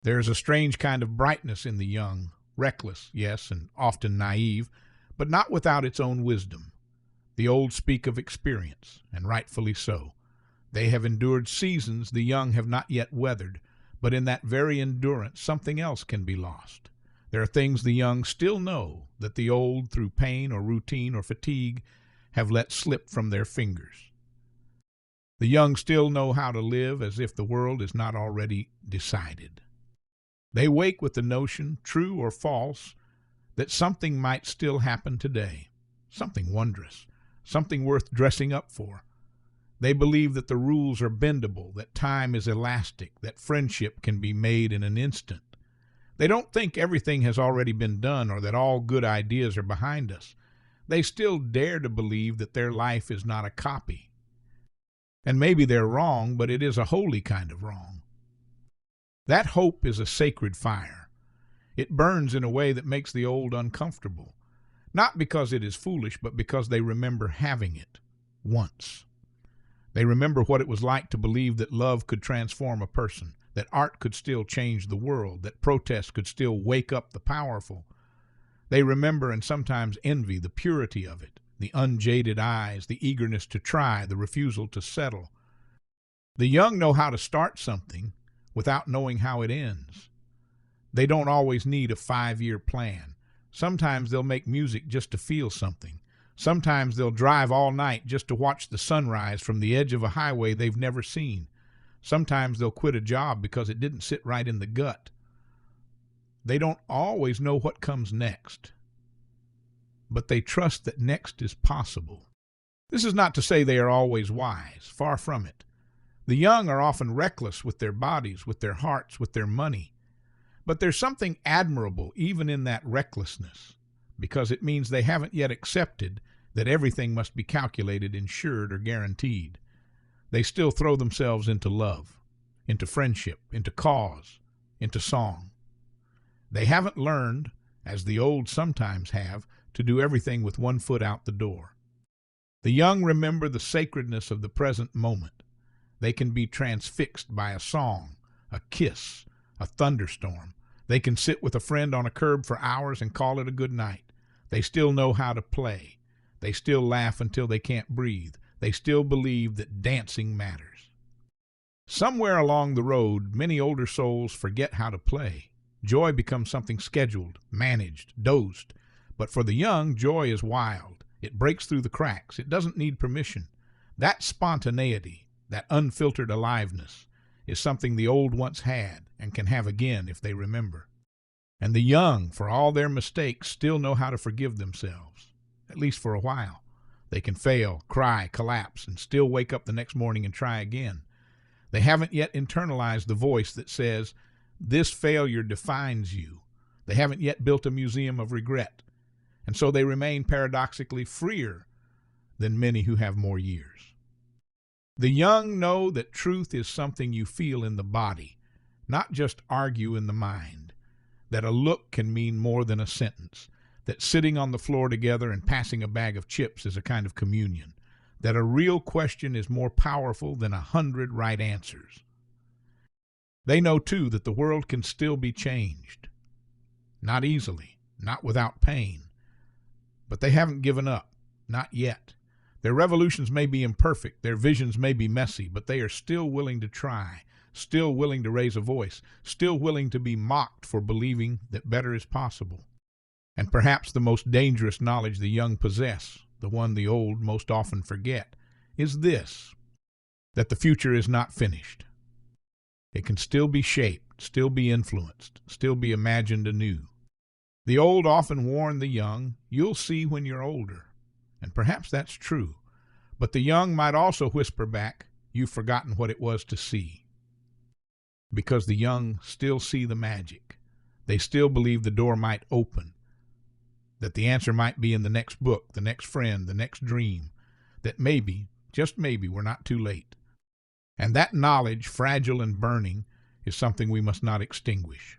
There is a strange kind of brightness in the young, reckless, yes, and often naive, but not without its own wisdom. The old speak of experience, and rightfully so. They have endured seasons the young have not yet weathered, but in that very endurance something else can be lost. There are things the young still know that the old, through pain or routine or fatigue, have let slip from their fingers. The young still know how to live as if the world is not already decided. They wake with the notion, true or false, that something might still happen today, something wondrous, something worth dressing up for. They believe that the rules are bendable, that time is elastic, that friendship can be made in an instant. They don't think everything has already been done or that all good ideas are behind us. They still dare to believe that their life is not a copy. And maybe they're wrong, but it is a holy kind of wrong. That hope is a sacred fire. It burns in a way that makes the old uncomfortable, not because it is foolish, but because they remember having it once. They remember what it was like to believe that love could transform a person, that art could still change the world, that protest could still wake up the powerful. They remember and sometimes envy the purity of it, the unjaded eyes, the eagerness to try, the refusal to settle. The young know how to start something without knowing how it ends. They don't always need a 5-year plan. Sometimes they'll make music just to feel something. Sometimes they'll drive all night just to watch the sunrise from the edge of a highway they've never seen. Sometimes they'll quit a job because it didn't sit right in the gut. They don't always know what comes next, but they trust that next is possible. This is not to say they are always wise, far from it. The young are often reckless with their bodies, with their hearts, with their money. But there's something admirable even in that recklessness, because it means they haven't yet accepted that everything must be calculated, insured, or guaranteed. They still throw themselves into love, into friendship, into cause, into song. They haven't learned, as the old sometimes have, to do everything with one foot out the door. The young remember the sacredness of the present moment. They can be transfixed by a song, a kiss, a thunderstorm. They can sit with a friend on a curb for hours and call it a good night. They still know how to play. They still laugh until they can't breathe. They still believe that dancing matters. Somewhere along the road, many older souls forget how to play. Joy becomes something scheduled, managed, dosed. But for the young, joy is wild. It breaks through the cracks. It doesn't need permission. That spontaneity, that unfiltered aliveness, is something the old once had and can have again if they remember. And the young, for all their mistakes, still know how to forgive themselves, at least for a while. They can fail, cry, collapse, and still wake up the next morning and try again. They haven't yet internalized the voice that says, "This failure defines you." They haven't yet built a museum of regret, and so they remain paradoxically freer than many who have more years. The young know that truth is something you feel in the body, not just argue in the mind, that a look can mean more than a sentence, that sitting on the floor together and passing a bag of chips is a kind of communion, that a real question is more powerful than 100 right answers. They know, too, that the world can still be changed. Not easily, not without pain. But they haven't given up, not yet. Their revolutions may be imperfect, their visions may be messy, but they are still willing to try, still willing to raise a voice, still willing to be mocked for believing that better is possible. And perhaps the most dangerous knowledge the young possess, the one the old most often forget, is this, that the future is not finished. It can still be shaped, still be influenced, still be imagined anew. The old often warn the young, "You'll see when you're older." And perhaps that's true. But the young might also whisper back, "You've forgotten what it was to see." Because the young still see the magic. They still believe the door might open, that the answer might be in the next book, the next friend, the next dream, that maybe, just maybe, we're not too late. And that knowledge, fragile and burning, is something we must not extinguish.